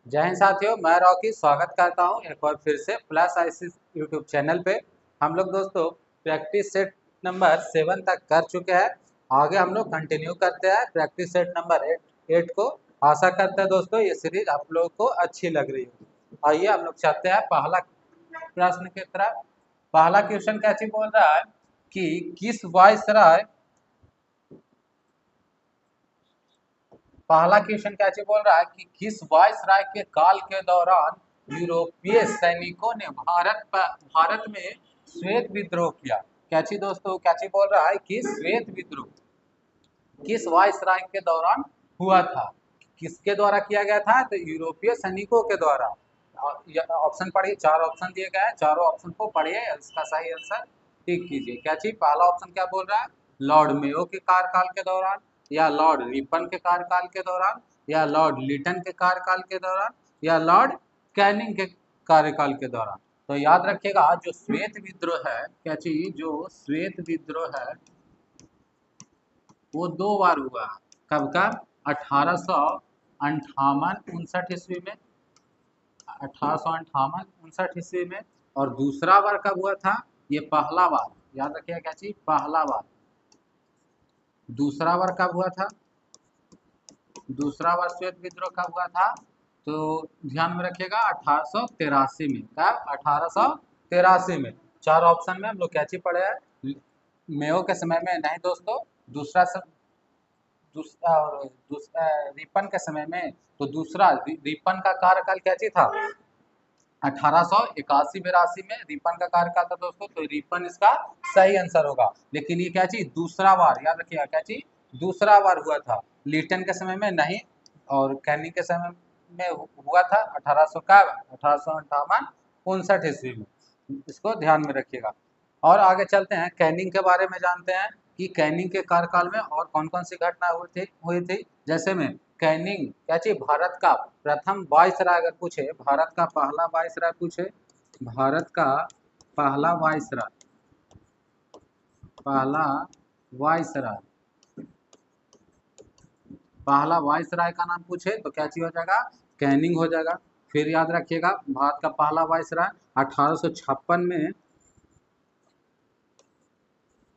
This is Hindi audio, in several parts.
जय हिंद साथियों, मैं रॉकी स्वागत करता हूं एक बार फिर से प्लस आईसी यूट्यूब चैनल पे। हम लोग दोस्तों प्रैक्टिस सेट नंबर 7 तक कर चुके हैं। आगे हम लोग कंटिन्यू करते हैं प्रैक्टिस सेट नंबर 8 को। आशा करते हैं दोस्तों ये सीरीज आप लोगों को अच्छी लग रही हो। आइए हम लोग चलते हैं पहला प्रश्न की तरफ। पहला क्वेश्चन क्या चीज बोल रहा है कि किस वायसराय पहला क्वेश्चन क्या चीज बोल रहा है कि किस वायसराय के काल के दौरान यूरोपीय सैनिकों ने भारत में श्वेत विद्रोह किया। क्या चीज दोस्तों, क्या चीज बोल रहा है कि श्वेत विद्रोह किस वायसराय के दौरान हुआ था, किसके द्वारा किया गया था, तो यूरोपीय सैनिकों के द्वारा। ऑप्शन पढ़िए, चार ऑप्शन दिए गए हैं, चारों ऑप्शन को पढ़िए, इसका सही आंसर टिक कीजिए। क्या चीज, पहला ऑप्शन क्या बोल रहा है, लॉर्ड मेयो के कार्यकाल के दौरान, या लॉर्ड रिपन के कार्यकाल के दौरान, या लॉर्ड लिटन के कार्यकाल के दौरान, या लॉर्ड कैनिंग के कार्यकाल के दौरान। तो याद रखिएगा जो श्वेत विद्रोह है, क्या चीज, जो श्वेत विद्रोह है वो 2 बार हुआ। कब कब, 1858 ईस्वी में, 1858 में। और दूसरा बार कब हुआ था, ये पहला बार, याद रखिएगा क्या चीज, पहला बार। दूसरा बार कब हुआ था, दूसरा बार श्वेत विद्रोह कब हुआ था, तो ध्यान में रखिएगा 1883 में। कब, 1883 में। चार ऑप्शन में हम लोग क्या चीज पढ़े हैं, मेयो के समय में नहीं दोस्तों, दूसरा रिपन के समय में। तो दूसरा रिपन का कार्यकाल क्या चीज था, 1881-82 में रिपन का कार्यकाल था दोस्तों। तो रिपन इसका सही आंसर होगा। लेकिन ये क्या चीज, दूसरा बार, याद रखिएगा क्या चीज, दूसरा बार हुआ था। लिटन के समय में नहीं, और कैनिंग के समय में हुआ था 1858 ईस्वी में। इसको ध्यान में रखिएगा। और आगे चलते हैं, कैनिंग के बारे में जानते हैं कि कैनिंग के कार्यकाल में और कौन कौन सी घटना हुई थी। जैसे में कैनिंग क्या चीज, भारत का प्रथम वायसराय, अगर पूछे भारत का पहला वायसराय पूछे, भारत का पहला वायसराय, पहला वायसराय, पहला वायसराय का नाम पूछे तो क्या चीज हो जाएगा, कैनिंग हो जाएगा। फिर याद रखिएगा भारत का पहला वायसराय 1856 में,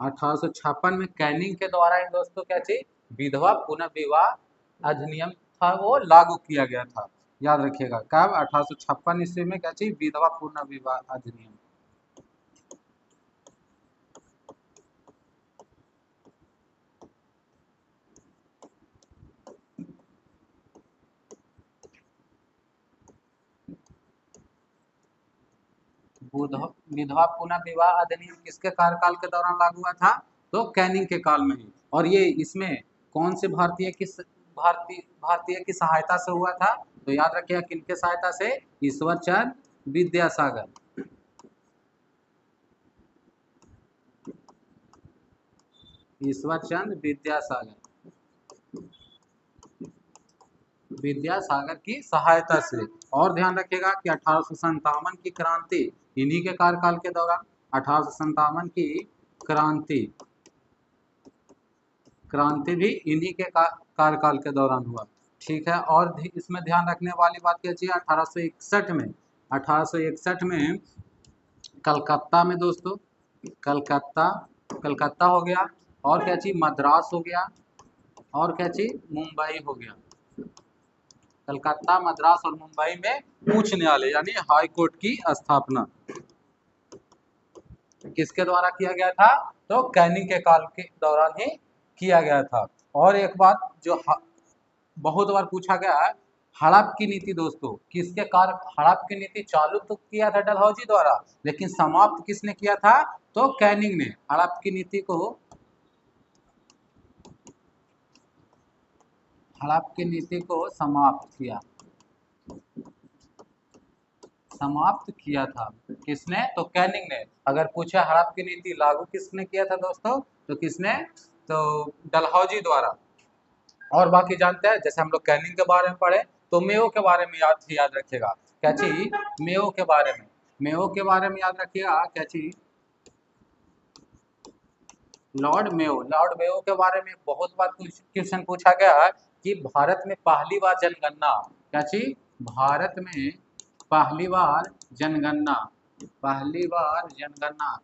1856 में कैनिंग के द्वारा ही दोस्तों क्या चीज, विधवा पुनर्विवाह अधिनियम था वो लागू किया गया था। याद रखिएगा कब, 1856 ईस्वी में क्या चीज, विधवा पुनर्विवाह अधिनियम। विधवा पुनर्विवाह अधिनियम किसके कार्यकाल के दौरान लागू हुआ था, तो कैनिंग के काल में ही। और ये इसमें कौन से भारतीय की सहायता से हुआ था, तो याद रखिएगा किनके सहायता से, ईश्वर चंद्र विद्यासागर, ईश्वर चंद्र विद्यासागर की सहायता से। और ध्यान रखिएगा कि 1857 की क्रांति इन्हीं के कार्यकाल के दौरान, 1857 की क्रांति क्रांति भी इन्हीं के कार्यकाल के दौरान हुआ। ठीक है। और इसमें ध्यान रखने वाली बात क्या चाहिए, 1861 में, 1861 में कलकत्ता में दोस्तों, कलकत्ता कलकत्ता हो गया, और क्या चीज, मद्रास हो गया, और क्या चीज, मुंबई हो गया। कलकत्ता, मद्रास और मुंबई में उच्च न्यायालय यानी हाई कोर्ट की स्थापना किसके द्वारा किया गया था, तो कैनिंग के काल के दौरान ही किया गया था। और एक बात जो बहुत बार पूछा गया है, हड़प की नीति दोस्तों किसके कार्य, हड़प की नीति चालू तो किया था डलहौजी द्वारा, लेकिन समाप्त किसने किया था, तो कैनिंग ने हड़प की नीति को, हड़प की नीति को समाप्त किया था किसने, तो कैनिंग ने। अगर पूछे हड़प की नीति लागू किसने किया था दोस्तों, तो किसने, तो डलहौजी द्वारा। और बाकी जानते हैं, जैसे हम लोग कैनिंग के बारे में पढ़े, तो मेयो के बारे में याद रखिएगा क्या चीज, मेयो के बारे में, मेयो के बारे में याद रखिएगा क्या चीज, लॉर्ड मेयो के बारे में बहुत बार क्वेश्चन पूछा गया है कि भारत में पहली बार जनगणना, क्या चीज, भारत में पहली बार जनगणना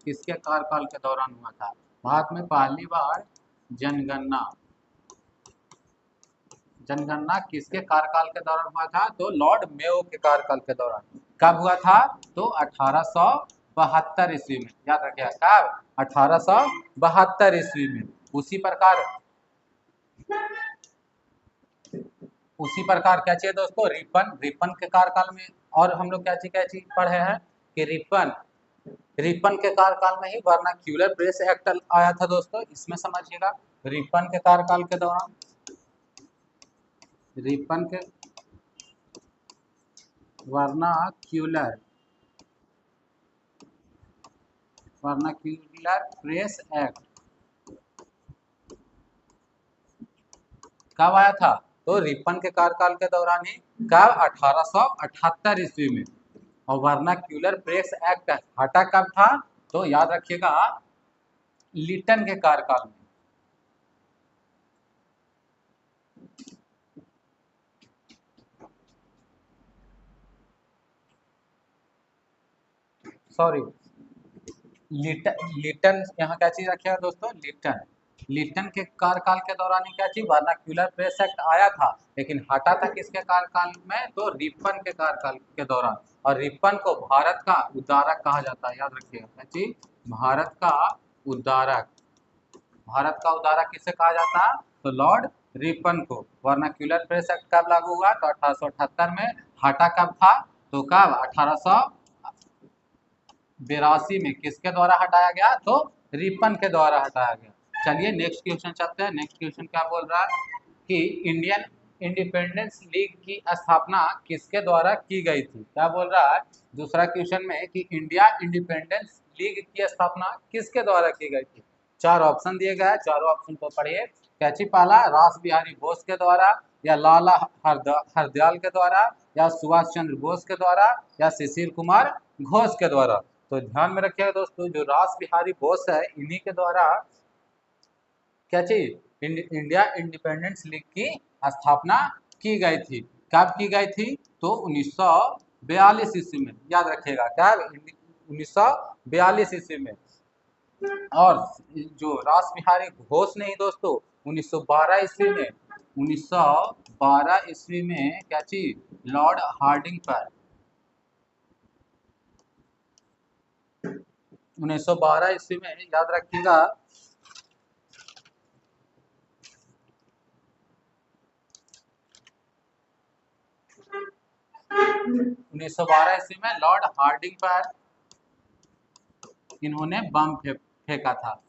किसके कार्यकाल के दौरान हुआ था? भारत में पहली बार जनगणना जनगणना किसके कार्यकाल के दौरान हुआ था? तो लॉर्ड मेयो के कार्यकाल के दौरान। कब हुआ था? तो 1872 ईस्वी में। याद रखिएगा कब? 1872 ईस्वी में। उसी प्रकार क्या चाहिए दोस्तों? रिपन के कार्यकाल में। और हम लोग क्या चीज पढ़े हैं कि रिपन के कार्यकाल में ही वर्नाक्यूलर प्रेस एक्ट आया था दोस्तों। इसमें समझिएगा रिपन के कार्यकाल के दौरान वर्नाक्यूलर प्रेस एक्ट कब आया था? तो रिपन के कार्यकाल के दौरान ही। कब? 1878 ईस्वी में। और वर्नाक्यूलर प्रेस एक्ट हटा कब था? तो याद रखिएगा लिटन के कार्यकाल में। सॉरी, लिटन यहाँ क्या चीज रखिएगा दोस्तों? लिटन के कार्यकाल के दौरान ही क्या चीज? वर्नाक्यूलर प्रेस एक्ट आया था, लेकिन हटा था किसके कार्यकाल में? तो रिपन के कार्यकाल के दौरान। और रिपन को भारत का उद्धारक कहा जाता है। याद रखिएगा क्या चीज? भारत का उद्धारक किसे कहा जाता? तो लॉर्ड रिपन को। वर्नाक्यूलर प्रेस एक्ट कब लागू हुआ? तो 1878 में। हटा कब था? तो कब? 1882 में। किसके द्वारा हटाया गया? तो रिपन के द्वारा हटाया गया। चलिए नेक्स्ट क्वेश्चन चलते हैं। नेक्स्ट क्वेश्चन क्या बोल रहा है कि इंडियन इंडिपेंडेंस लीग की स्थापना किसके द्वारा की गई थी? क्या बोल रहा है दूसरा क्वेश्चन में कि इंडिया इंडिपेंडेंस लीग की स्थापना किसके द्वारा की गई थी? चार ऑप्शन दिए गए हैं, चारों ऑप्शन को पढ़िए। कैची? पहला रास बिहारी बोस के द्वारा, या लाला हरदयाल के द्वारा, या सुभाष चंद्र बोस के द्वारा, या शिशिर कुमार घोष के द्वारा। तो ध्यान में रखिएगा दोस्तों, जो रास बिहारी बोस है इन्हीं के द्वारा क्या चीज? इंडिया इंडिपेंडेंस लीग की स्थापना की गई थी। कब की गई थी? तो 1942 ईस्वी में। याद रखिएगा कब? 1942 ईस्वी में। और जो रास बिहारी घोष नहीं दोस्तों, 1912 ईस्वी में। 1912 ईस्वी में क्या चीज? लॉर्ड हार्डिंग पर 1912 ईस्वी में। याद रखिएगा 1912 ईस्वी में लॉर्ड हार्डिंग पर इन्होंने बम फेंका था।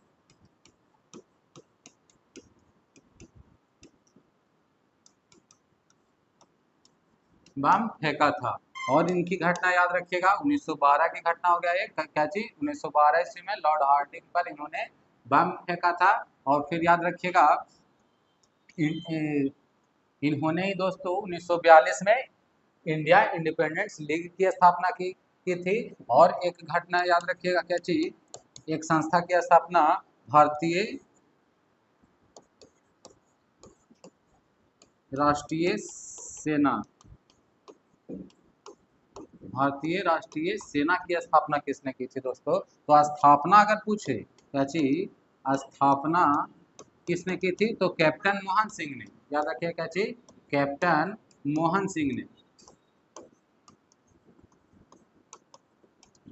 बम फेंका था। और इनकी घटना याद रखिएगा 1912 की घटना हो गया ये। क्या चीज? 1912 ईस्वी में लॉर्ड हार्डिंग पर इन्होंने बम फेंका था। और फिर याद रखिएगा इन्होंने ही दोस्तों 1942 में इंडिया इंडिपेंडेंस लीग की स्थापना की थी। और एक घटना याद रखिएगा क्या चीज? एक संस्था की स्थापना भारतीय राष्ट्रीय सेना की स्थापना किसने की थी दोस्तों? तो स्थापना अगर पूछे क्या चीज? स्थापना किसने की थी? तो कैप्टन मोहन सिंह ने। याद रखिए क्या चीज? कैप्टन मोहन सिंह ने।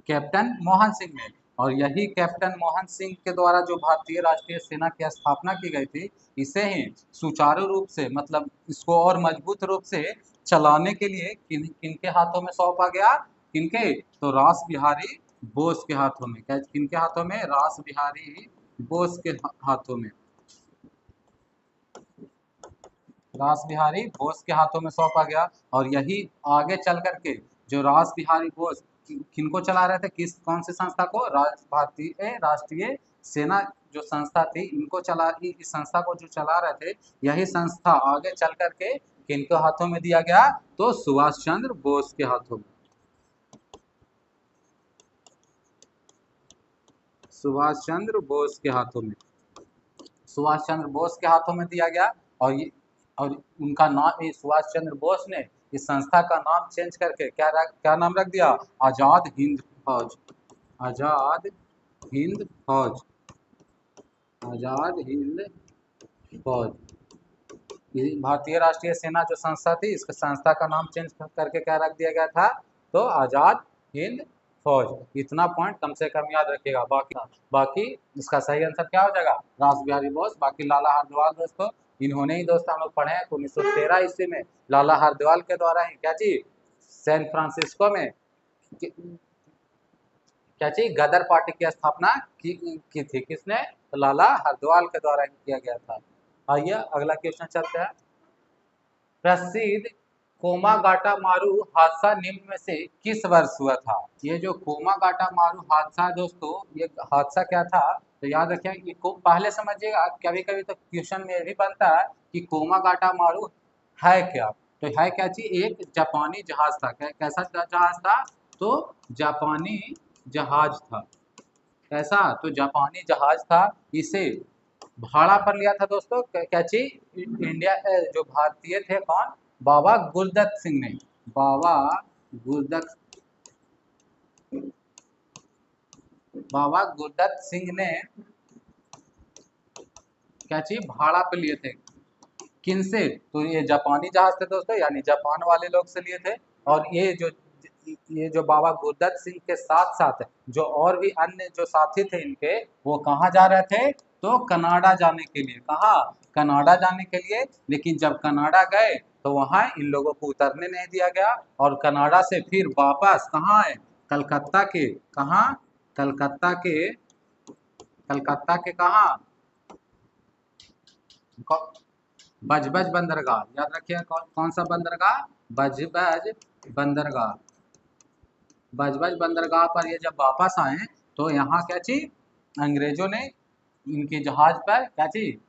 कैप्टन मोहन सिंह ने। और यही कैप्टन मोहन सिंह के द्वारा जो भारतीय राष्ट्रीय सेना की स्थापना की गई थी, इसे ही सुचारू रूप से मतलब इसको और मजबूत रूप से चलाने के लिए किनके हाथों में सौंपा गया? किनके? तो रास बिहारी बोस के हाथों में। क्या किनके हाथों में? रास बिहारी बोस के हाथों में। रास बिहारी बोस के हाथों में सौंपा गया। और यही आगे चल करके जो रास बिहारी बोस किनको चला रहे थे? कौन सी संस्था को? भारतीय राष्ट्रीय सेना जो संस्था थी इनको इस संस्था को जो चला रहे थे, यही संस्था आगे चल करके किनको हाथों में दिया गया? तो सुभाष चंद्र बोस के हाथों में। सुभाष चंद्र बोस के हाथों में दिया गया। और उनका नाम सुभाष चंद्र बोस ने इस संस्था का नाम चेंज करके क्या नाम रख दिया? आजाद हिंद फौज। आजाद हिंद फौज। आजाद हिंद फौज। ये भारतीय राष्ट्रीय सेना जो संस्था थी, इस संस्था का नाम चेंज करके क्या रख दिया गया था? तो आजाद हिंद फौज। इतना पॉइंट कम से कम याद रखिएगा। बाकी इसका सही आंसर क्या हो जाएगा? रास बिहारी बोस। बाकी लाला हरदोआल दोस्तों, इन्होंने ही दोस्तों हम लोग पढ़े हैं 1913 ईस्वी में लाला हरदोआल के द्वारा ही क्या चीज सैन फ्रांसिस्को में क्या चीज गदर पार्टी की स्थापना की थी। किसने? तो लाला हरदोआल के द्वारा ही किया गया था। आइए अगला क्वेश्चन चलते हैं। प्रसिद्ध कोमागाटा मारू हादसा निम्न में से किस वर्ष हुआ था? ये जो कोमागाटा मारू हादसा दोस्तों, ये हादसा क्या था? तो याद रखें कि पहले समझिएगा, कभी कभी तो क्वेश्चन में भी बनता है कि कोमागाटा मारू है क्या। तो है क्या चीज? एक जापानी जहाज था। कैसा जहाज था? तो जापानी जहाज था। कैसा? तो जापानी जहाज था। इसे भाड़ा पर लिया था दोस्तों क्या चीज? इंडिया जो भारतीय थे कौन? बाबा गुरदत्त सिंह ने। बाबा गुरदत्त बाबा गुरदत्त सिंह ने क्या चीज भाड़ा पे लिए थे। किनसे? तो ये जापानी जहाज थे दोस्तों, यानी जापान वाले लोग से लिए थे। और ये जो बाबा गुरदत्त सिंह के साथ साथ जो और भी अन्य जो साथी थे इनके, वो कहाँ जा रहे थे? तो कनाडा जाने के लिए। कहाँ? कनाडा जाने के लिए। लेकिन जब कनाडा गए तो वहाँ इन लोगों को उतरने नहीं दिया गया और कनाडा से फिर वापस कहाँ आए? कलकत्ता के। कहाँ? कलकत्ता के कहाँ? बजबज बंदरगाह। याद रखिए कौन सा बंदरगाह? बजबज बंदरगाह। बजबज बंदरगाह पर ये जब वापस आए तो यहाँ क्या चीज? अंग्रेजों ने इनके जहाज पर क्या चीज?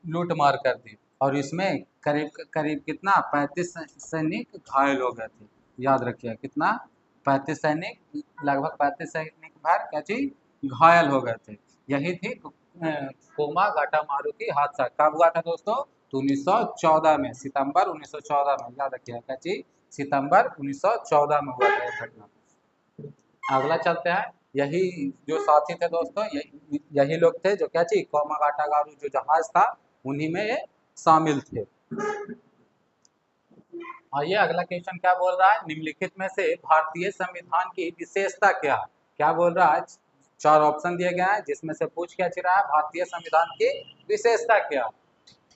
लूट मार कर दी। और इसमें करीब करीब कितना? 35 सैनिक घायल हो गए थे। याद रखिए कितना? 35 सैनिक, लगभग 35 सैनिक भर क्या चीज घायल हो गए थे। यही थी कोमागाटा मारू की हादसा। कब हुआ था दोस्तों? तो 1914 में, सितंबर 1914 में। याद रखिए क्या चीज? सितंबर 1914 में हुआ था यह घटना। अगला चलते हैं। यही जो साथी थे दोस्तों, यही लोग थे जो क्या चीज कोमागाटा मारू जो जहाज था उन्हीं में ये शामिल थे। आइए अगला क्वेश्चन क्या बोल रहा है? निम्नलिखित में से भारतीय संविधान की विशेषता क्या है? क्या बोल रहा है? 4 ऑप्शन दिए गए हैं जिसमें से पूछ क्या रहा है? भारतीय संविधान की विशेषता क्या?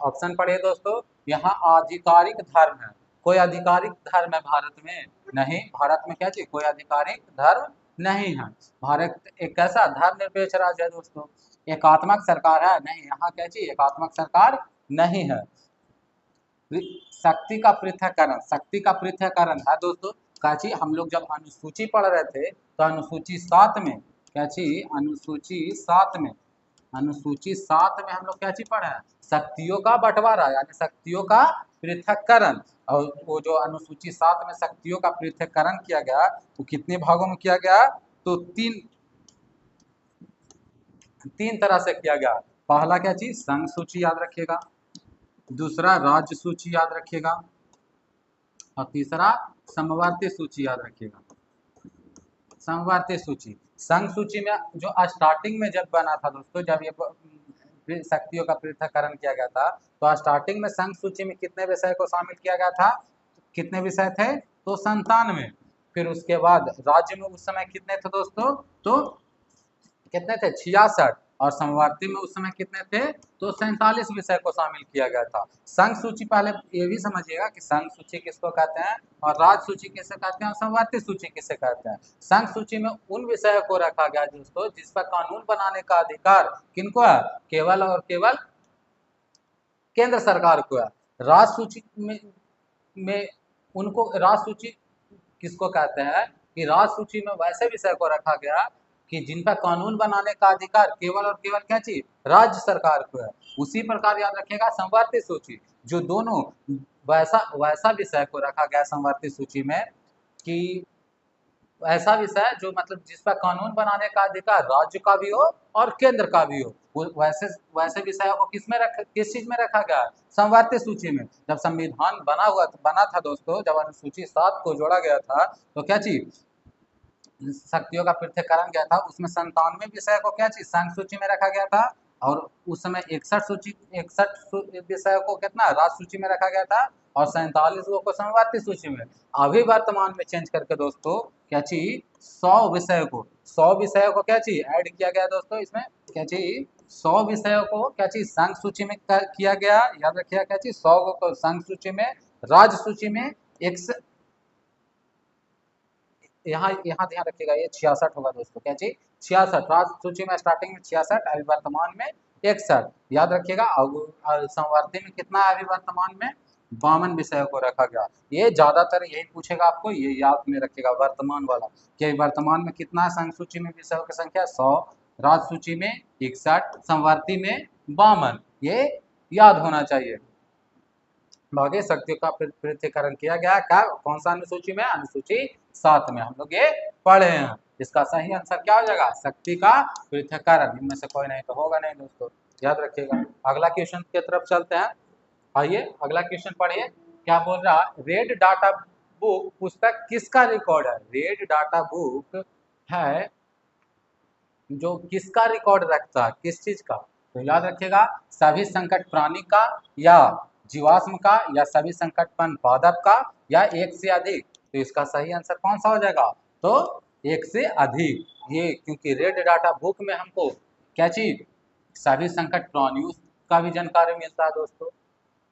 ऑप्शन पढ़िए दोस्तों। यहाँ आधिकारिक धर्म है। कोई आधिकारिक धर्म है भारत में? नहीं। भारत में क्या चीज? कोई आधिकारिक धर्म नहीं है। भारत एक कैसा धर्मनिरपेक्ष राज्य है दोस्तों। एकात्मक सरकार है? नहीं। यहाँ क्या चीज? एकात्मक सरकार नहीं है। शक्ति का पृथक्करण। शक्ति का पृथक्करण है दोस्तों। काची हम लोग जब अनुसूची पढ़ रहे थे तो अनुसूची 7 में क्या चीज? अनुसूची 7 में हम लोग क्या चीज पढ़े हैं? शक्तियों का बंटवारा, यानी शक्तियों का पृथक्करण। और वो जो अनुसूची 7 में शक्तियों का पृथक्करण किया गया वो कितने भागों में किया गया? तो तीन तरह से किया गया। पहला क्या चीज? संघ सूची याद रखिएगा। दूसरा राज्य सूची याद रखिएगा। और तीसरा समवर्ती सूची याद रखिएगा। समवर्ती सूची। संघ सूची में जो स्टार्टिंग में जब बना था दोस्तों, जब ये शक्तियों का पृथक्करण किया गया था, तो स्टार्टिंग में संघ सूची में कितने विषय को शामिल किया गया था? कितने विषय थे? तो 97। फिर उसके बाद राज्य में उस समय कितने थे दोस्तों? तो कितने थे? 66। और समवर्ती में उस समय कितने थे? तो 47 विषय को शामिल किया गया था। संघ सूची, पहले ये भी समझिएगा कि संघ सूची किसको कहते हैं और राज्य सूची किसे कहते हैं और समवर्ती सूची किसे कहते हैं। संघ सूची में उन विषयों को रखा गया दोस्तों जिस पर कानून बनाने का अधिकार किनको है? केवल और केवल केंद्र सरकार को है। राज्य सूची में उनको राज्य सूची किसको कहते हैं? कि राज्य सूची में वैसे विषय को रखा गया कि जिन पर कानून बनाने का अधिकार केवल और केवल क्या चीज? राज्य सरकार को है। उसी प्रकार याद रखिएगा समवर्ती सूची, जो दोनों वैसा विषय को रखा गया समवर्ती सूची में कि ऐसा विषय जो मतलब जिस पर कानून बनाने का अधिकार राज्य का भी हो और केंद्र का भी हो, वैसे वैसे विषयों को किस चीज में रखा गया है? समवर्ती सूची में। जब संविधान बना था दोस्तों, जब अनुसूची 7 को जोड़ा गया था, तो क्या चीज शक्तियों का पृथक्करण किया था, उसमें 97 विषय को क्या चीज संघ सूची में रखा गया था, और उस समय 61 विषयों को कितना राज्य सूची में रखा गया था, और 47 को समवर्ती सूची में। अभी वर्तमान में चेंज करके दोस्तों क्या चीज 100 विषयों को क्या चीज ऐड किया गया दोस्तों इसमें, क्या चीज 100 विषयों को क्या चीज संघ सूची में किया गया। याद रखिएगा क्या चीज 100 को संघ सूची में, राज्य सूची में एक यहाँ यहाँ ध्यान रखिएगा, ये 66 होगा दोस्तों, क्या चीज 66, राज्य सूची में स्टार्टिंग में 66, अभी वर्तमान में 61। याद रखिएगा संवर्ती में कितना है अभी वर्तमान में, 52 विषयों को रखा गया। ये ज्यादातर यही पूछेगा आपको, ये याद में रखिएगा वर्तमान वाला, कि वर्तमान में कितना है संघ सूची में विषयों की संख्या 100, राज्य सूची में 61, संवर्ती में 52, ये याद होना चाहिए। बाकी शक्तियों का पृथक्करण किया गया, क्या कौन सा अनुसूची में, अनुसूची 7 में हम लोग ये पढ़े हैं। इसका सही आंसर क्या हो जाएगा, शक्ति का पृथक्करण, इनमें से कोई नहीं तो होगा नहीं दोस्तों, याद रखिएगा। अगला क्वेश्चन की तरफ चलते हैं। आइए अगला क्वेश्चन पढ़िए, क्या बोल रहा, रेड डाटा बुक पुस्तक किसका रिकॉर्ड है? रेड डाटा बुक है जो किसका रिकॉर्ड रखता है, किस चीज का? तो याद रखिएगा सभी संकट प्राणी का, या जीवाश्म का, या सभी संकटपन पादप का, या एक से अधिक। तो इसका सही आंसर कौन सा हो जाएगा, तो एक से अधिक। ये क्योंकि रेड डाटा बुक में हमको क्या चीज सभी संकट प्राणियों का भी जानकारी मिलता है दोस्तों,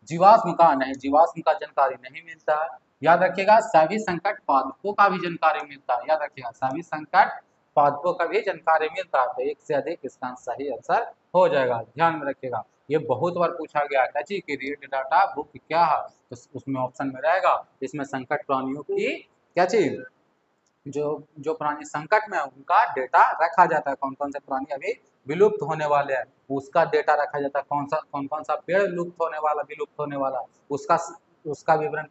जीवाश्म का नहीं, जीवाश्म का जानकारी नहीं मिलता है। याद रखिएगा सभी संकट पादपों का भी जानकारी मिलता है, याद रखिएगा सभी संकट पादपों का भी जानकारी मिलता है। तो एक से अधिक इसका सही आंसर हो जाएगा, ध्यान में रखिएगा। ये बहुत बार पूछा गया है जी कि रेड डाटा बुक क्या है, तो उसमें ऑप्शन में रहेगा इसमें संकट प्राणियों की क्या चीज, जो जो प्राणी संकट में है उनका डेटा रखा जाता है, कौन कौन से प्राणी अभी विलुप्त होने वाले हैं उसका डेटा रखा जाता है, कौन कौन सा पेड़ लुप्त होने वाला, विलुप्त होने वाला, उसका उसका विवरण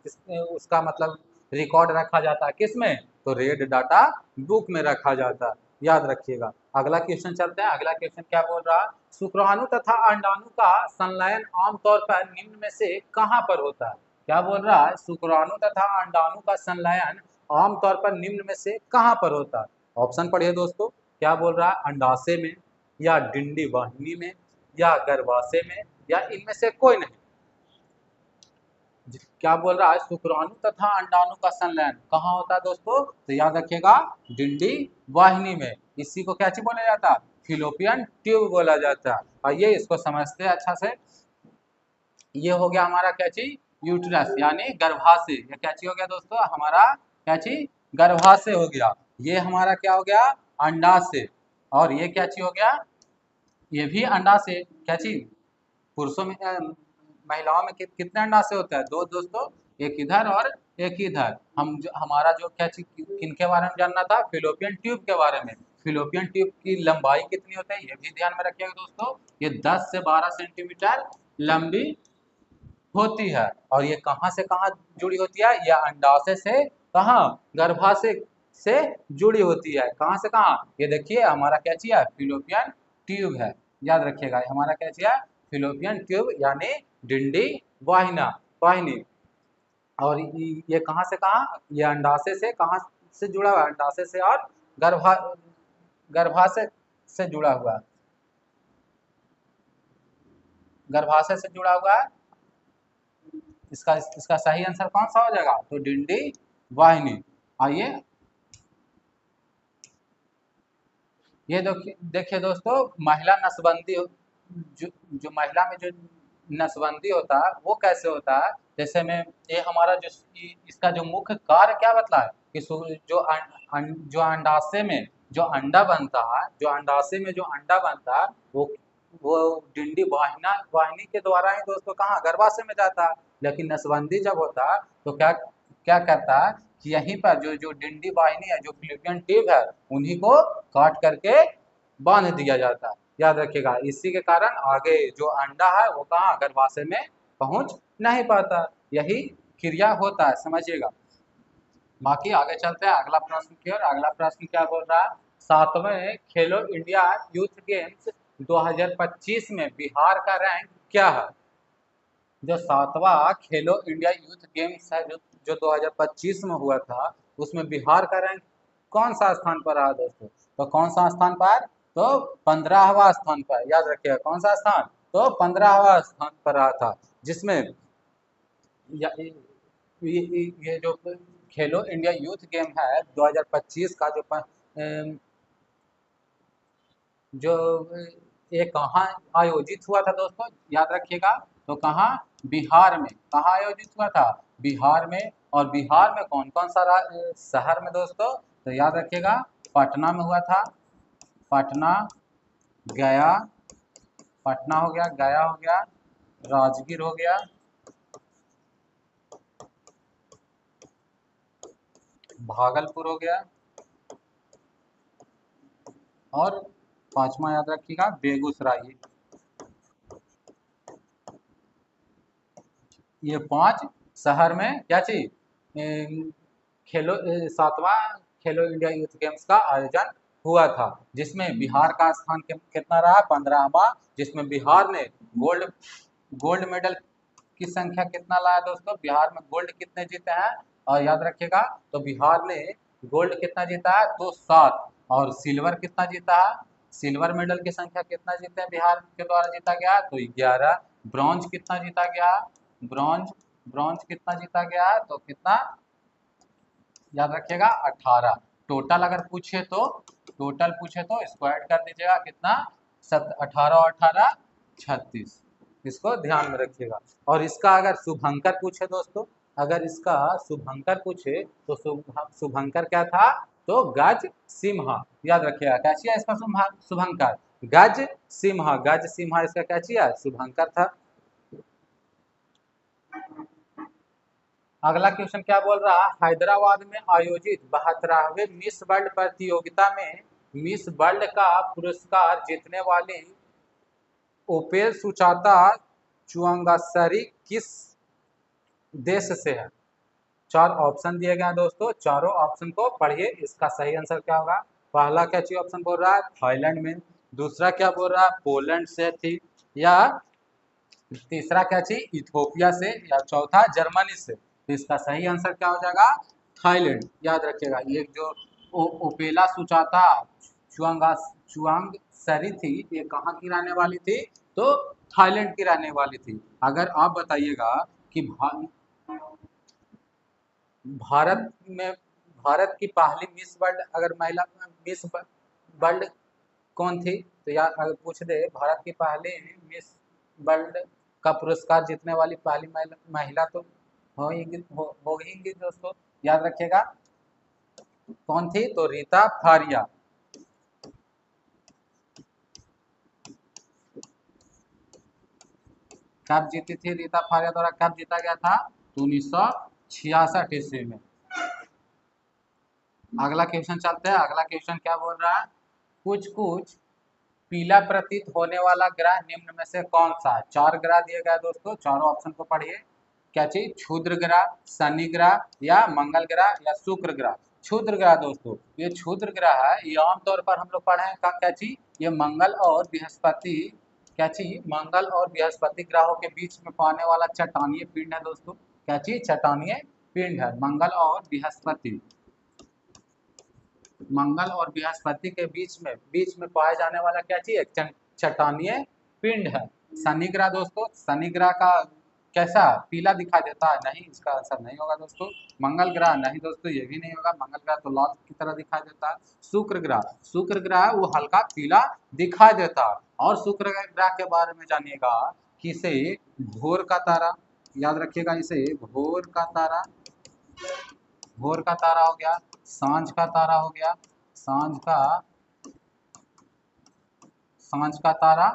उसका मतलब रिकॉर्ड रखा जाता है किसमें, तो रेड डाटा बुक में रखा जाता है, याद रखिएगा। अगला क्वेश्चन चलते हैं। अगला क्वेश्चन क्या बोल रहा है, शुक्राणु तथा अंडाणु का संलयन आमतौर पर निम्न में से कहाँ पर होता है? क्या बोल रहा है, शुक्राणु तथा अंडाणु का संलयन आमतौर पर निम्न में से कहाँ पर होता है? ऑप्शन पढ़िए दोस्तों, क्या बोल रहा है, अंडाशय में, या डिंडी वाहिनी में, या गर्भाशय में, या इनमें से कोई नहीं। क्या बोल रहा है, शुक्राणु तथा अंडाणु का संलयन कहाँ होता है दोस्तों? तो याद रखिएगा डिंडी वाहिनी में। इसी को क्या चीज बोला जाता है, फिलोपियन ट्यूब बोला जाता है। आइए इसको समझते हैं अच्छा से। ये हो गया हमारा क्या चीज, यूट्रस यानी गर्भाशय। ये क्या चीज हो गया दोस्तों, हमारा क्या चीज, गर्भाशय हो गया। ये हमारा क्या हो गया, अंडाशय। और ये क्या चीज हो गया, ये भी अंडाशय। क्या चीज, पुरुषों में महिलाओं में कितने अंडाशय होते हैं, दो दोस्तों, एक इधर और एक इधर। हमारा जो क्या चीज किनके बारे में जानना था, फिलोपियन ट्यूब के बारे में। फिलोपियन ट्यूब की लंबाई कितनी होती है ये भी ध्यान में रखिएगा दोस्तों, ये 10 से 12 सेंटीमीटर लंबी होती है। और ये कहाँ से कहाँ जुड़ी होती है, यह अंडाशय से कहाँ, गर्भाशय से जुड़ी होती है। कहाँ से कहाँ, ये देखिए हमारा क्या चीज है, फिलोपियन ट्यूब है, याद रखिएगा हमारा क्या चीज है, फिलोपियन ट्यूब यानी डिंडी वाहिनी। और ये कहाँ से कहाँ, ये अंडाशय से कहाँ से जुड़ा हुआ है, अंडाशय से और गर्भा गर्भाशय से जुड़ा हुआ है, गर्भाशय से जुड़ा हुआ है। इसका सही आंसर कौन सा हो जाएगा, तो डिंडी वाहिनी। आइए ये देखिए दोस्तों, महिला नसबंदी जो महिला में जो नसबंदी होता है वो कैसे होता है, जैसे में ये हमारा जो इसका जो मुख्य कार्य क्या बतला है कि जो अंडाशय में जो अंडा बनता है, जो अंडाशय में जो अंडा बनता है वो डिंडी वाहिनी के द्वारा ही दोस्तों कहाँ, गर्भाशय में जाता है। लेकिन नसबंदी जब होता है तो क्या क्या करता है कि यहीं पर जो जो डिंडी वाहिनी है, जो फिलिपियन ट्यूब है, उन्हीं को काट करके बांध दिया जाता है, याद रखिएगा। इसी के कारण आगे जो अंडा है वो कहाँ, गर्भाशय में पहुंच नहीं पाता। यही क्रिया होता है, समझिएगा। बाकी आगे चलते हैं अगला प्रश्न की ओर। अगला प्रश्न क्या बोल रहा है, 7वें खेलो इंडिया यूथ गेम्स 2025 में बिहार का रैंक क्या है। जो 7वां खेलो इंडिया यूथ गेम्स है जो 2025 में हुआ था, उसमें बिहार का रैंक कौन सा स्थान पर रहा दोस्तों। तो कौन सा स्थान पर, तो 15वां स्थान पर। याद रखिएगा कौन सा स्थान, तो 15वां स्थान पर रहा था। जिसमें ये जो खेलो इंडिया यूथ गेम है 2025 का जो ये कहाँ आयोजित हुआ था दोस्तों, याद रखिएगा। तो कहाँ, बिहार में। कहाँ आयोजित हुआ था, बिहार में। और बिहार में कौन कौन सा शहर में दोस्तों, तो याद रखिएगा पटना में हुआ था। पटना, गया, पटना हो गया, गया हो गया, राजगीर हो गया, भागलपुर हो गया, और पांचवा याद रखिएगा बेगूसराय। ये 5 शहर में क्या चीज, खेलो 7वां खेलो इंडिया यूथ गेम्स का आयोजन हुआ था। जिसमें बिहार का स्थान कितना रहा, 15वां। जिसमें बिहार ने गोल्ड गोल्ड मेडल की संख्या कितना लाया दोस्तों, बिहार में गोल्ड कितने जीते हैं। और याद रखिएगा, तो बिहार ने गोल्ड कितना जीता है, तो 7। और सिल्वर कितना जीता है, सिल्वर मेडल की संख्या कितना जीते हैं बिहार के द्वारा जीता गया, तो 11। ब्रॉन्ज कितना जीता गया, ब्रॉन्ज ब्रॉन्ज कितना जीता गया है, तो कितना, याद रखिएगा 18। टोटल अगर पूछे तो, टोटल पूछे तो इसको ऐड कर दीजिएगा कितना, 18 और 18 36। इसको ध्यान में रखिएगा। और इसका अगर शुभंकर पूछे दोस्तों, अगर इसका शुभंकर पूछे तो शुभंकर क्या था, तो गज सिम्हा। याद रखिएगा क्या चाहिए इसका शुभंकर, गज सिम्हा। गज सिम्हा इसका क्या चाहिए, शुभंकर था। अगला क्वेश्चन क्या बोल रहा है, हैदराबाद में आयोजित 72वें मिस वर्ल्ड प्रतियोगिता में मिस वर्ल्ड का पुरस्कार जीतने वाली ओपेल सुचाता चुआंगासरी किस देश से है। 4 ऑप्शन दिए गए हैं दोस्तों, चारों ऑप्शन को पढ़िए, इसका सही आंसर क्या होगा। पहला क्या चाहिए ऑप्शन बोल रहा है थाईलैंड में, दूसरा क्या बोल रहा है पोलैंड से थी, या तीसरा क्या चाहिए इथोपिया से, या चौथा जर्मनी से। तो इसका सही आंसर क्या हो जाएगा, थाईलैंड। याद रखिएगा ये जो ओपेला सुचाता चुआंगा चुआंग सरी थी, ये कहाँ की रहने वाली थी, तो थाईलैंड की रहने वाली थी। अगर आप बताइएगा कि भारत में, भारत की पहली मिस वर्ल्ड अगर महिला मिस वर्ल्ड कौन थी, तो यार अगर पूछ दे भारत की पहली मिस वर्ल्ड का पुरस्कार जीतने वाली पहली महिला तो होगी दोस्तों। याद रखिएगा कौन थी, तो रीता फारिया। कब जीती थी रीता फारिया द्वारा, कब जीता गया था, तो 1966 ईस्वी में। अगला क्वेश्चन चलते हैं। अगला क्वेश्चन क्या बोल रहा है, कुछ कुछ पीला प्रतीत होने वाला ग्रह निम्न में से कौन सा है। 4 ग्रह दिए गए दोस्तों, चारों ऑप्शन को पढ़िए। क्या चाहिए, क्षुद्र ग्रह, शनि ग्रह, या मंगल ग्रह, या शुक्र ग्रह। क्षुद्र ग्रह दोस्तों, ये क्षुद्र ग्रह है, ये आमतौर पर हम लोग पढ़े हैं क्या चाहिए, ये मंगल और बृहस्पति, क्या चाहिए मंगल और बृहस्पति ग्रहों के बीच में पाने वाला चट्टानीय पिंड है दोस्तों। क्या चाहिए, चट्टानीय पिंड है मंगल और बृहस्पति। मंगल और बृहस्पति के बीच में पाए जाने वाला क्या चीज, चट्टानीय पिंड है। शनि ग्रह दोस्तों, शनि ग्रह का कैसा, पीला दिखाई देता है, नहीं, इसका आंसर नहीं होगा दोस्तों। मंगल ग्रह नहीं दोस्तों, ये भी नहीं होगा, मंगल ग्रह तो लाल की तरह दिखाई देता है। शुक्र ग्रह वो हल्का पीला दिखाई देता है। और शुक्र ग्रह के बारे में जानिएगा कि इसे भोर का तारा, याद रखिएगा इसे भोर का तारा, भोर का तारा हो गया, सांझ का तारा हो गया, सांझ का तारा,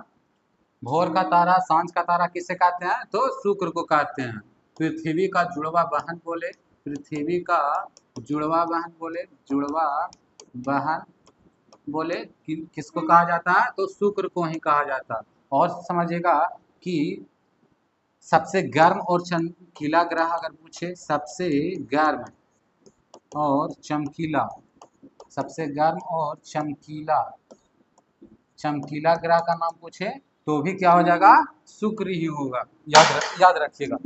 भोर का तारा, सांझ का तारा किसे कहते हैं, तो शुक्र को कहते हैं। पृथ्वी का जुड़वा बहन बोले, पृथ्वी का जुड़वा बहन बोले, जुड़वा बहन बोले किसको कहा जाता है, तो शुक्र को ही कहा जाता है। और समझिएगा कि सबसे गर्म और चमकीला ग्रह अगर पूछे, सबसे गर्म और चमकीला, सबसे गर्म और चमकीला, चमकीला ग्रह का नाम पूछे तो भी क्या हो जाएगा, शुक्र ही होगा। याद रखिएगा,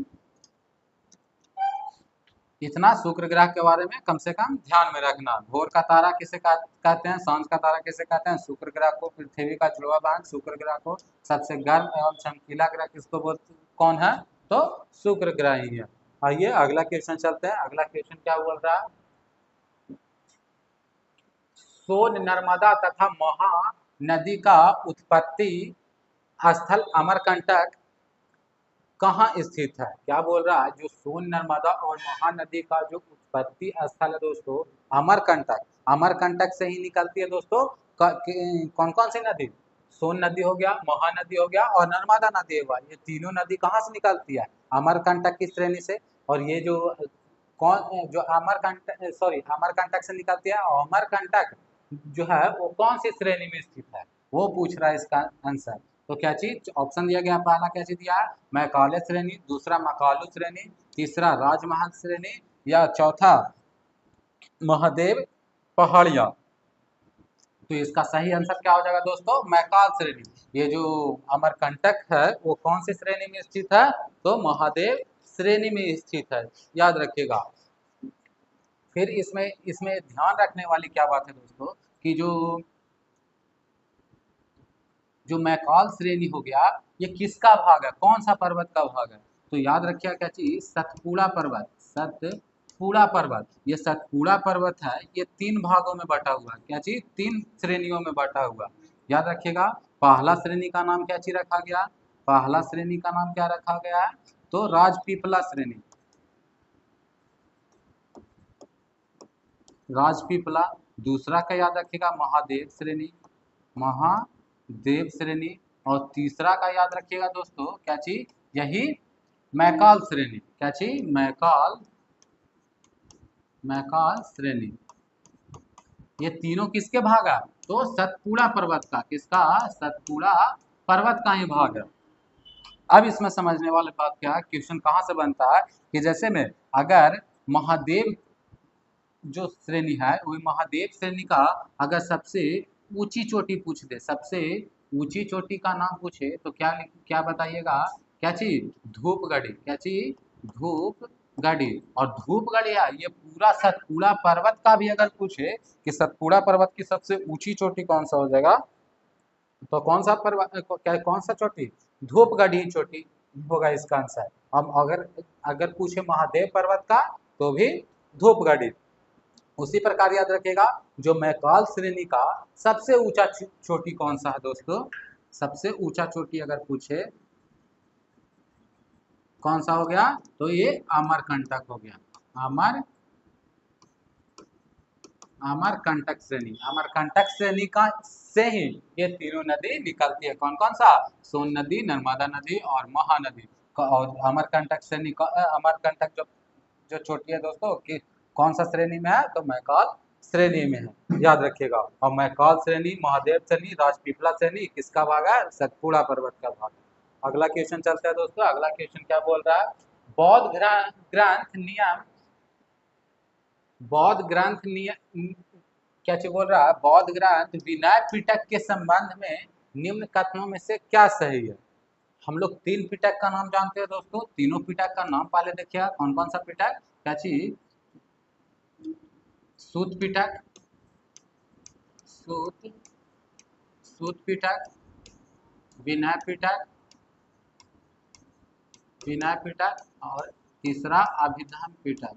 इतना शुक्र ग्रह के बारे में कम से कम ध्यान में रखना। भोर का तारा किसे कहते हैं, सांझ का तारा किसे कहते हैं, शुक्र ग्रह को। पृथ्वी का जुड़वा बहन शुक्र ग्रह को। सबसे गर्म एवं चमकीला ग्रह किसको बोलते, कौन है, तो शुक्र ग्रह ही है। आइए अगला क्वेश्चन चलते हैं। अगला क्वेश्चन क्या बोल रहा है, सोन नर्मदा तथा महा नदी का उत्पत्ति स्थल अमरकंटक कहाँ स्थित है। क्या बोल रहा है, जो सोन नर्मदा और महानदी का जो उत्पत्ति स्थल है दोस्तों, अमरकंटक, अमरकंटक से ही निकलती है दोस्तों। कौन कौन सी नदी, सोन नदी हो गया, महानदी हो गया और नर्मदा नदी हुआ। ये तीनों नदी कहाँ से निकलती है, अमरकंटक की श्रेणी से। और ये जो कौन, जो अमरकंटक, सॉरी अमरकंटक से निकलती है, और अमरकंटक जो है वो कौन सी श्रेणी में स्थित है, वो पूछ रहा है इसका आंसर। तो क्या चीज ऑप्शन दिया गया, पहला क्या चीज दिया है, मैकाले श्रेणी, दूसरा मकालू श्रेणी, तीसरा राजमहल श्रेणी, या चौथा महादेव पहाड़िया। तो इसका सही आंसर क्या हो जाएगा दोस्तों, मैकाल श्रेणी। ये जो अमरकंटक है वो कौन सी श्रेणी में स्थित है, तो महादेव श्रेणी में स्थित है, याद रखिएगा। फिर इसमें इसमें ध्यान रखने वाली क्या बात है दोस्तों, कि जो जो मैकाल श्रेणी हो गया, ये किसका भाग है, कौन सा पर्वत का भाग है, तो याद रखिएगा क्या चीज, सतपुड़ा पर्वत, सतपुड़ा पर्वत। ये सतपुड़ा पर्वत है, ये तीन भागों में बटा हुआ है। क्या चीज, तीन श्रेणियों में बटा हुआ, याद रखिएगा। पहला श्रेणी का नाम क्या चीज रखा गया, पहला श्रेणी का नाम क्या रखा गया है, तो राजपीपला श्रेणी, राजपीपला। दूसरा का याद रखिएगा महादेव श्रेणी, महादेव श्रेणी। और तीसरा का याद रखिएगा दोस्तों, क्या चीज, यही मैकाल श्रेणी। क्या चीज, मैकाल, मैकाल श्रेणी। ये तीनों किसके भाग है, तो सतपुड़ा पर्वत का, किसका, सतपुड़ा पर्वत का ही भाग है। अब इसमें समझने वाली बात क्या है, क्वेश्चन कहाँ से बनता है, कि जैसे में अगर महादेव जो श्रेणी है, वो महादेव श्रेणी का अगर सबसे ऊंची चोटी पूछ दे, सबसे ऊंची चोटी का नाम पूछे, तो क्या क्या बताइएगा, क्या चीज, धूपगढ़ी। क्या चीज, धूपगढ़ी। और धूपगढ़ी है, ये पूरा सतपुड़ा पर्वत का भी अगर पूछे कि सतपुड़ा पर्वत की सबसे ऊंची चोटी कौन सा हो जाएगा, तो कौन सा पर्वत, क्या कौन सा चोटी, धूपगढ़ी चोटी होगा इसका आंसर। अब अगर अगर पूछे महादेव पर्वत का, तो भी धूपगढ़ी। उसी प्रकार याद रखिएगा, जो मैकाल श्रेणी का सबसे ऊंचा चोटी कौन सा है दोस्तों, सबसे ऊंचा चोटी अगर पूछे कौन सा हो गया, तो ये अमरकंटक हो गया, अमरकंटक श्रेणी। अमरकंटक श्रेणी का से ही ये तीनों नदी निकलती है, कौन कौन सा, सोन नदी, नर्मदा नदी और महानदी। और अमरकंटक श्रेणी का, अमरकंटक जो जो चोटी है दोस्तों, कि कौन सा श्रेणी में है, तो मैकाल श्रेणी में है, याद रखिएगा। और मैकाल श्रेणी, महादेव श्रेणी, राजपीपला श्रेणी किसका भाग है, सतपुड़ा पर्वत का भाग। अगला क्वेश्चन चलता है दोस्तों। अगला क्वेश्चन क्या बोल रहा है, बौद्ध ग्रंथ नियम, बौद्ध ग्रंथ नियम, क्या चीज बोल रहा है, बौद्ध ग्रंथ विनय पिटक के संबंध में निम्न कथनों में से क्या सही है। हम लोग तीन पिटक का नाम जानते हैं दोस्तों, तीनों पिटक का नाम पहले देखिए, कौन कौन सा पिटक, क्या चीज, सूत पिटक, सूत सूत पिटक, विनय पिटक, विनय पिटक, और तीसरा अभिधम पिटक,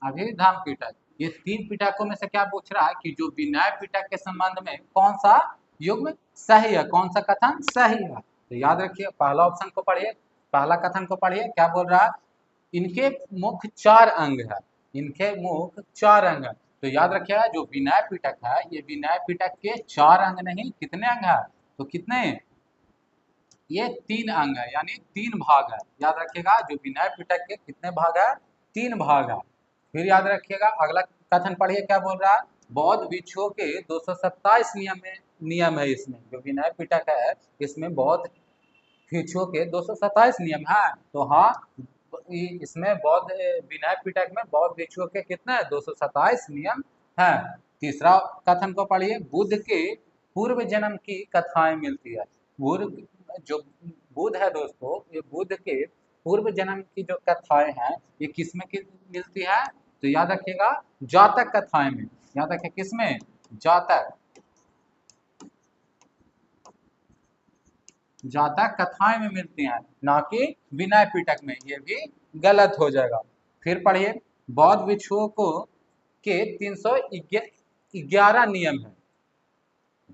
अभिधम पिटक। ये तीन पिटकों में से क्या पूछ रहा है, कि जो विनय पिटक के संबंध में कौन सा युग्म सही है, कौन सा कथन सही है। तो याद रखिए, पहला ऑप्शन को पढ़िए, पहला कथन को पढ़िए, क्या बोल रहा है, इनके मुख्य चार अंग है, इनके मुख्य चार अंग है। तो याद रखिएगा, जो विनय पिटक है, ये विनय पिटक के चार अंग नहीं, कितने अंग है, तो कितने, ये तीन अंग है, यानी तीन भाग है। याद रखिएगा, जो विनय पिटक के कितने भाग है, तीन भाग है। फिर याद रखिएगा, अगला कथन पढ़िए, क्या बोल रहा है, बौद्ध भिक्षुओं के 227 नियम है इसमें, जो विनय पिटक है इसमें बौद्ध भिक्षुओं के 227 नियम है। तो हाँ, इसमें बौद्ध विनय पिटक में बौद्ध भिक्षुओं के कितने 227 नियम हैं। तीसरा कथन को पढ़िए, बुद्ध के पूर्व जन्म की कथाएं मिलती है। बुद्ध जो बुद्ध है दोस्तों, ये बुद्ध के पूर्व जन्म की जो कथाएं हैं ये किसमें मिलती है, तो याद रखिएगा जातक कथाएं में। याद रखिए किसमें, जातक जातक कथाएं में मिलती हैं, ना कि विनय पिटक में। ये भी गलत हो जाएगा। फिर पढ़िए, बौद्ध भिक्षुओं को के 311 नियम है।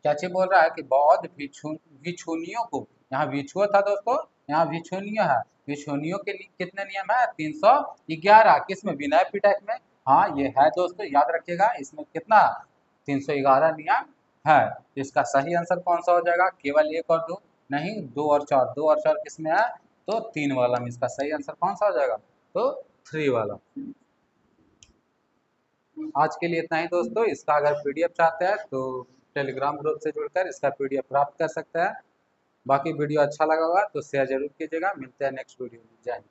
क्या चीज बोल रहा है कि बौद्ध भिक्षुनियों को, यहाँ भिक्षुओं था दोस्तों, यहाँ भिक्षुनियों है, भिक्षुनियों के कितने नियम है, 311। किसमें, विनय पिटक में। हाँ ये है दोस्तों, याद रखिएगा इसमें कितना 311 नियम है। इसका सही आंसर कौन सा हो जाएगा, केवल एक और दो नहीं, 2 और 4, 2 और 4 किसमें है, तो 3 वाला में। इसका सही आंसर कौन सा हो जाएगा, तो 3 वाला। आज के लिए इतना ही दोस्तों। इसका अगर पीडीएफ चाहते हैं तो टेलीग्राम ग्रुप से जुड़कर इसका पीडीएफ प्राप्त कर सकते हैं। बाकी वीडियो अच्छा लगा होगा तो शेयर जरूर कीजिएगा। मिलते हैं नेक्स्ट वीडियो में। जय हिंद।